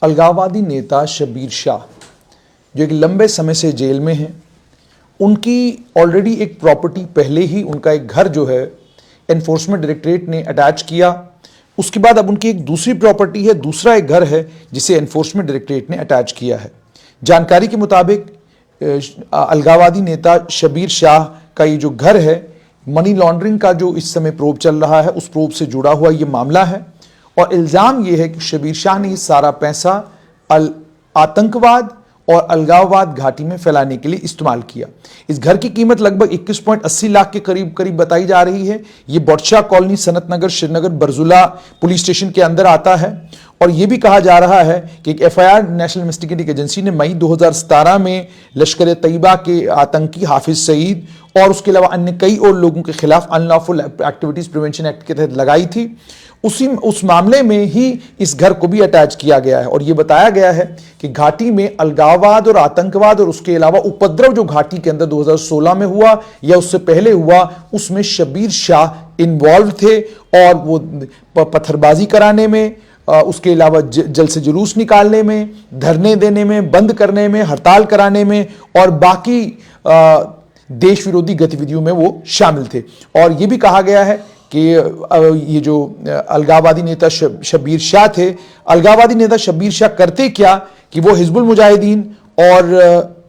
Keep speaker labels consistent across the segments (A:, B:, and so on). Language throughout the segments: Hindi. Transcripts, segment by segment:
A: अलगाववादी नेता शब्बीर शाह जो एक लंबे समय से जेल में हैं, उनकी ऑलरेडी एक प्रॉपर्टी पहले ही उनका एक घर जो है एनफोर्समेंट डायरेक्टरेट ने अटैच किया। उसके बाद अब उनकी एक दूसरी प्रॉपर्टी है, दूसरा एक घर है जिसे एनफोर्समेंट डायरेक्टरेट ने अटैच किया है। जानकारी के मुताबिक अलगाववादी नेता शब्बीर शाह का ये जो घर है, मनी लॉन्ड्रिंग का जो इस समय प्रोब चल रहा है उस प्रोब से जुड़ा हुआ ये मामला है। और इल्ज़ाम ये है कि शब्बीर शाह ने ये सारा पैसा आतंकवाद और अलगाववाद घाटी में फैलाने के लिए इस्तेमाल किया। इस घर की कीमत लगभग 21.80 लाख के करीब बताई जा रही है। ये बॉडशाह कॉलोनी, सनत नगर, श्रीनगर, बरजुला पुलिस स्टेशन के अंदर आता है। और यह भी कहा जा रहा है कि एक एफआईआर नेशनल इन्वेस्टिगेटिंग एजेंसी ने मई 2017 में लश्कर तैयबा के आतंकी हाफिज सईद और उसके अलावा अन्य कई और लोगों के खिलाफ अनलॉफुल एक्टिविटीज प्रिवेंशन एक्ट के तहत लगाई थी। उस मामले में ही इस घर को भी अटैच किया गया है। और यह बताया गया है कि घाटी में अलगाववाद और आतंकवाद और उसके अलावा उपद्रव जो घाटी के अंदर 2016 में हुआ या उससे पहले हुआ, उसमें शब्बीर शाह इन्वॉल्व थे। और वो पत्थरबाजी कराने में, उसके अलावा जल से जुलूस निकालने में, धरने देने में, बंद करने में, हड़ताल कराने में और बाकी देश विरोधी गतिविधियों में वो शामिल थे। और ये भी कहा गया है कि ये जो अलगाववादी नेता शब्बीर शाह थे, अलगाववादी नेता शब्बीर शाह करते क्या कि वो हिजबुल मुजाहिदीन और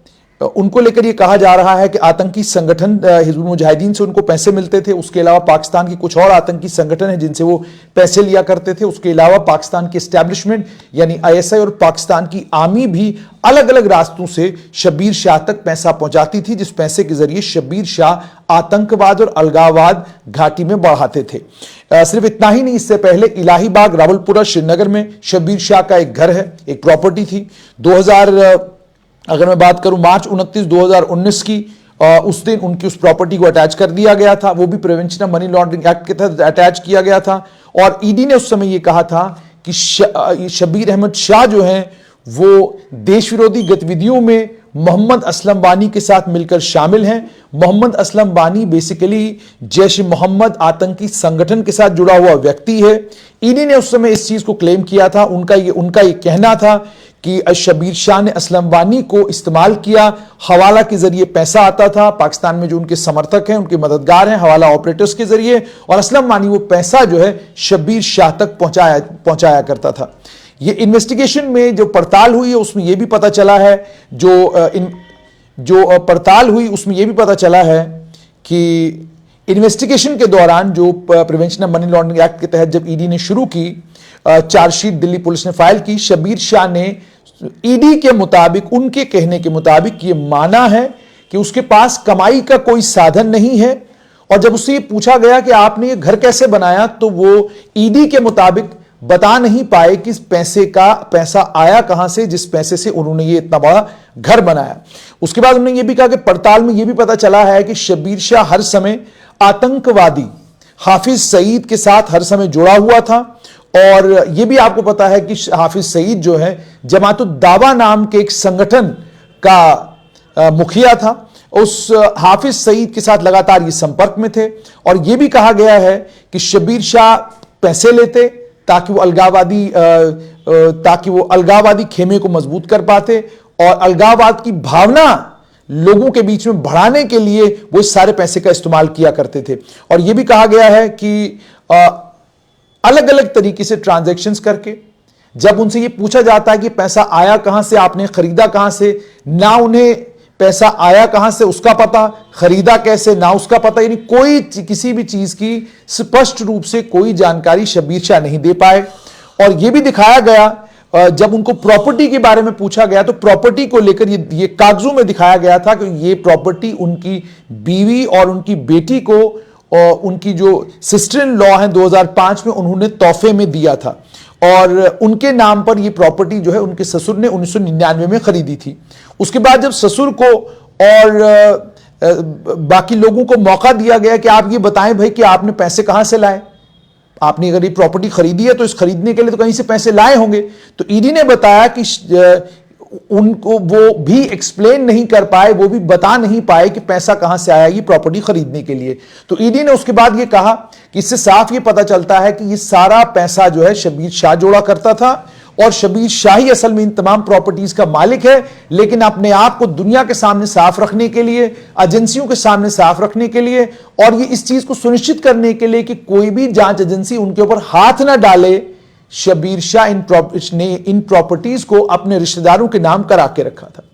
A: उनको लेकर ये कहा जा रहा है कि आतंकी संगठन हिजबुल मुजाहिदीन से उनको पैसे मिलते थे। उसके अलावा पाकिस्तान की कुछ और आतंकी संगठन हैं जिनसे वो पैसे लिया करते थे। उसके अलावा पाकिस्तान की एस्टैब्लिशमेंट यानी आईएसआई और पाकिस्तान की आर्मी भी अलग अलग रास्तों से शब्बीर शाह तक पैसा पहुंचाती थी, जिस पैसे के जरिए शब्बीर शाह आतंकवाद और अलगाववाद घाटी में बढ़ाते थे। सिर्फ इतना ही नहीं, इससे पहले इलाहीबाग, रावलपुरा, श्रीनगर में शब्बीर शाह का एक घर है, एक प्रॉपर्टी थी। अगर मैं बात करूं मार्च 29, 2019 की, उस दिन उनकी उस प्रॉपर्टी को अटैच कर दिया गया था। वो भी prevention of money laundering act के तहत अटैच किया गया था। और ईडी ने उस समय ये कहा था कि शब्बीर अहमद शाह जो हैं वो देश विरोधी गतिविधियों में मोहम्मद असलम बानी के साथ मिलकर शामिल हैं। मोहम्मद असलम बानी बेसिकली जैश ए मोहम्मद आतंकी संगठन के साथ जुड़ा हुआ व्यक्ति है। ईडी ने उस समय इस चीज को क्लेम किया था। उनका ये कहना था कि शब्बीर शाह ने असलम बानी को इस्तेमाल किया, हवाला के जरिए पैसा आता था पाकिस्तान में जो उनके समर्थक हैं, उनके मददगार हैं, हवाला ऑपरेटर्स के जरिए, और असलम बानी वो पैसा जो है शब्बीर शाह तक पहुंचाया करता था। ये इन्वेस्टिगेशन में जो पड़ताल हुई है उसमें यह भी पता चला है उसमें यह भी पता चला है कि इन्वेस्टिगेशन के दौरान जो prevention of money laundering act के तहत जब ईडी ने शुरू की चार्जशीट दिल्ली पुलिस ने फाइल की, शब्बीर शाह ने ईडी के मुताबिक, उनके कहने के मुताबिक ये माना है कि उसके पास कमाई का कोई साधन नहीं है। और जब उससे ये पूछा गया कि आपने ये घर कैसे बनाया, तो वो ईडी के मुताबिक बता नहीं पाए कि इस पैसा आया कहां से, जिस पैसे से उन्होंने ये इतना बड़ा घर बनाया। उसके बाद उन्होंने ये भी कहा कि पड़ताल में ये भी पता चला है कि शब्बीर शाह हर समय आतंकवादी हाफिज सईद के साथ हर समय जुड़ा हुआ था। और यह भी आपको पता है कि हाफिज सईद जो है जमात-उद-दावा नाम के एक संगठन का मुखिया था। उस हाफिज सईद के साथ लगातार ये संपर्क में थे। और यह भी कहा गया है कि शब्बीर शाह पैसे लेते ताकि वो अलगाववादी खेमे को मजबूत कर पाते और अलगाववाद की भावना लोगों के बीच में बढ़ाने के लिए वो इस सारे पैसे का इस्तेमाल किया करते थे। और यह भी कहा गया है कि अलग अलग तरीके से ट्रांजैक्शंस करके जब उनसे यह पूछा जाता है कि पैसा आया कहां से, आपने खरीदा कहां से, ना उन्हें पैसा आया कहां से उसका पता, खरीदा कैसे ना उसका पता, यानी कोई किसी भी चीज की स्पष्ट रूप से कोई जानकारी शब्बीर शाह नहीं दे पाए। और यह भी दिखाया गया जब उनको प्रॉपर्टी के बारे में पूछा गया तो प्रॉपर्टी को लेकर ये कागजों में दिखाया गया था कि ये प्रॉपर्टी उनकी बीवी और उनकी बेटी को और उनकी जो सिस्टर इन लॉ है 2005 में उन्होंने तोहफे में दिया था। और उनके नाम पर यह प्रॉपर्टी जो है उनके ससुर ने 1999 में खरीदी थी। उसके बाद जब ससुर को और बाकी लोगों को मौका दिया गया कि आप ये बताएं भाई कि आपने पैसे कहां से लाए, आपने अगर ये प्रॉपर्टी खरीदी है तो इस खरीदने के लिए तो कहीं से पैसे लाए होंगे। तो ईडी ने बताया कि उनको वो भी एक्सप्लेन नहीं कर पाए, वो भी बता नहीं पाए कि पैसा कहां से आया ये प्रॉपर्टी खरीदने के लिए। तो ईडी ने उसके बाद ये कहा कि इससे साफ ये पता चलता है कि ये सारा पैसा जो है शब्बीर शाह जोड़ा करता था और शबीर शाह ही असल में इन तमाम प्रॉपर्टीज का मालिक है, लेकिन अपने आप को दुनिया के सामने साफ रखने के लिए, एजेंसियों के सामने साफ रखने के लिए, और ये इस चीज को सुनिश्चित करने के लिए कि कोई भी जांच एजेंसी उनके ऊपर हाथ ना डाले, शबीर शाह ने इन प्रॉपर्टीज को अपने रिश्तेदारों के नाम करा के रखा था।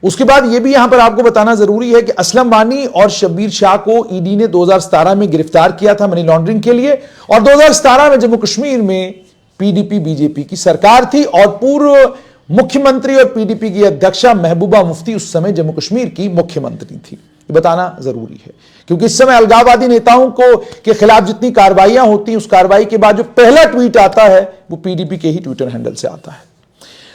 A: उसके बाद यह भी यहां पर आपको बताना जरूरी है कि असलम वानी और शबीर शाह को ईडी ने 2017 में गिरफ्तार किया था मनी लॉन्ड्रिंग के लिए, और 2017 में जम्मू कश्मीर में पीडीपी बीजेपी की सरकार थी और पूर्व मुख्यमंत्री और पीडीपी की अध्यक्षा महबूबा मुफ्ती उस समय जम्मू कश्मीर की मुख्यमंत्री थी। ये बताना जरूरी है क्योंकि इस समय अलगाववादी नेताओं को के खिलाफ जितनी कार्रवाइयां होती हैं, उस कार्रवाई के बाद जो पहला ट्वीट आता है वो पीडीपी के ही ट्विटर हैंडल से आता है।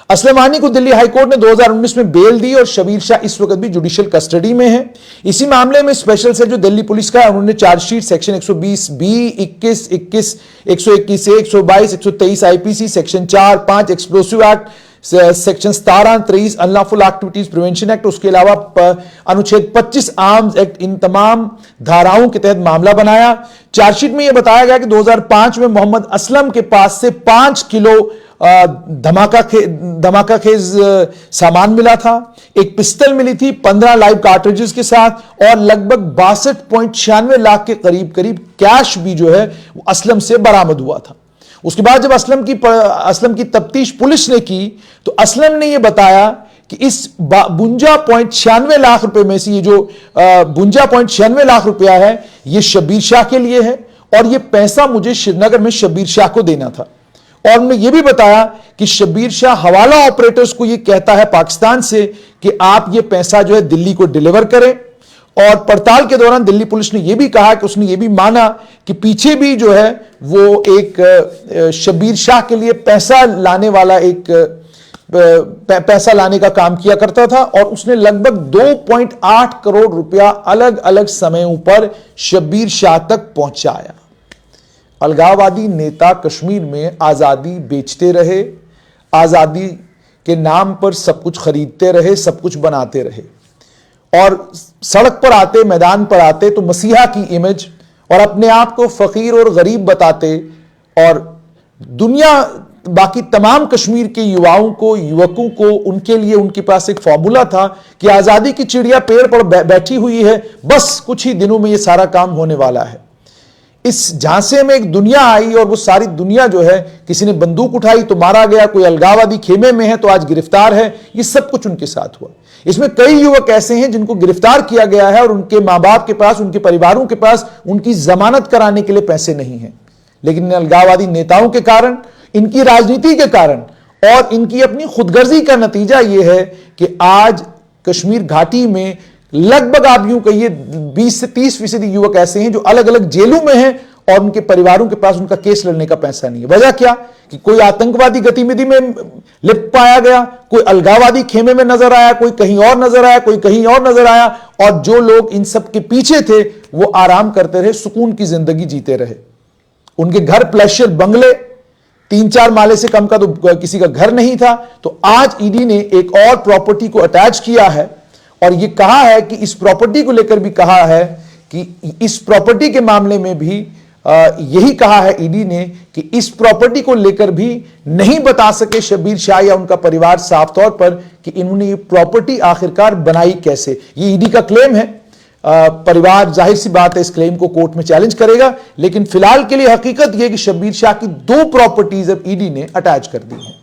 A: असलम वानी को दिल्ली हाईकोर्ट ने 2019 में बेल दी और शबीर शाह इस वक्त भी जुडिशियल कस्टडी में है। इसी मामले में स्पेशल सेल जो दिल्ली पुलिस का है, उन्होंने चार्जशीट सेक्शन 120 बी, 21, 121 ए, 122, 123 IPC, section 4, 5 explosive act, section 17, 23 unlawful activities prevention act, उसके अलावा अनुच्छेद 25 आर्म्स एक्ट, इन तमाम धाराओं के तहत मामला बनाया। चार्जशीट में यह बताया गया कि 2005 में मोहम्मद असलम के पास से 5 किलो धमाका खेज सामान मिला था, एक पिस्टल मिली थी 15 लाइव कार्ट्रिजेस के साथ, और लगभग 62.96 लाख के करीब कैश भी जो है वो असलम से बरामद हुआ था। उसके बाद जब असलम की तफ्तीश पुलिस ने की तो असलम ने यह बताया कि इस 52.96 लाख रुपए में से ये जो 52.96 लाख रुपया है ये शबीर शाह के लिए है, और ये पैसा मुझे श्रीनगर में शबीर शाह को देना था। और उन्होंने यह भी बताया कि शबीर शाह हवाला ऑपरेटर्स को यह कहता है पाकिस्तान से कि आप ये पैसा जो है दिल्ली को डिलीवर करें। और पड़ताल के दौरान दिल्ली पुलिस ने यह भी कहा कि उसने यह भी माना कि पीछे भी जो है वो एक शबीर शाह के लिए पैसा लाने वाला एक पैसा लाने का काम किया करता था, और उसने लगभग 2.8 करोड़ रुपया अलग अलग समयों पर शबीर शाह तक पहुंचाया। अलगाववादी नेता कश्मीर में आजादी बेचते रहे, आजादी के नाम पर सब कुछ खरीदते रहे, सब कुछ बनाते रहे, और सड़क पर आते, मैदान पर आते तो मसीहा की इमेज और अपने आप को फकीर और गरीब बताते, और दुनिया बाकी तमाम कश्मीर के युवाओं को, युवकों को, उनके लिए उनके पास एक फॉर्मूला था कि आजादी की चिड़िया पेड़ पर बैठी हुई है, बस कुछ ही दिनों में यह सारा काम होने वाला है। इस झांसे में एक दुनिया आई और वो सारी दुनिया जो है, किसी ने बंदूक उठाई तो मारा गया, कोई अलगाववादी खेमे में है तो आज गिरफ्तार है, ये सब कुछ उनके साथ हुआ। इसमें कई युवक ऐसे हैं जिनको गिरफ्तार किया गया है और उनके मां बाप के पास, उनके परिवारों के पास उनकी जमानत कराने के लिए पैसे नहीं हैं, लेकिन अलगाववादी नेताओं के कारण, इनकी राजनीति के कारण और इनकी अपनी खुदगर्जी का नतीजा यह है कि आज कश्मीर घाटी में लगभग आप यूं कहिए 20 से 30% युवक ऐसे हैं जो अलग अलग जेलों में हैं और उनके परिवारों के पास उनका केस लड़ने का पैसा नहीं है। वजह क्या कि कोई आतंकवादी गतिविधि में लिप्त पाया गया, कोई अलगाववादी खेमे में नजर आया, कोई कहीं और नजर आया, कोई कहीं और नजर आया, और जो लोग इन सब के पीछे थे वो आराम करते रहे, सुकून की जिंदगी जीते रहे। उनके घर प्लेशियर बंगले 3-4 माले से कम का तो किसी का घर नहीं था। तो आज ईडी ने एक और प्रॉपर्टी को अटैच किया है और यह कहा है कि इस प्रॉपर्टी को लेकर भी कहा है कि इस प्रॉपर्टी के मामले में भी यही कहा है ईडी ने कि इस प्रॉपर्टी को लेकर भी नहीं बता सके शबीर शाह या उनका परिवार साफ तौर पर कि इन्होंने ये प्रॉपर्टी आखिरकार बनाई कैसे। ये ईडी का क्लेम है। परिवार जाहिर सी बात है इस क्लेम को कोर्ट में चैलेंज करेगा, लेकिन फिलहाल के लिए हकीकत यह कि शबीर शाह की 2 प्रॉपर्टीज अब ईडी ने अटैच कर दी हैं।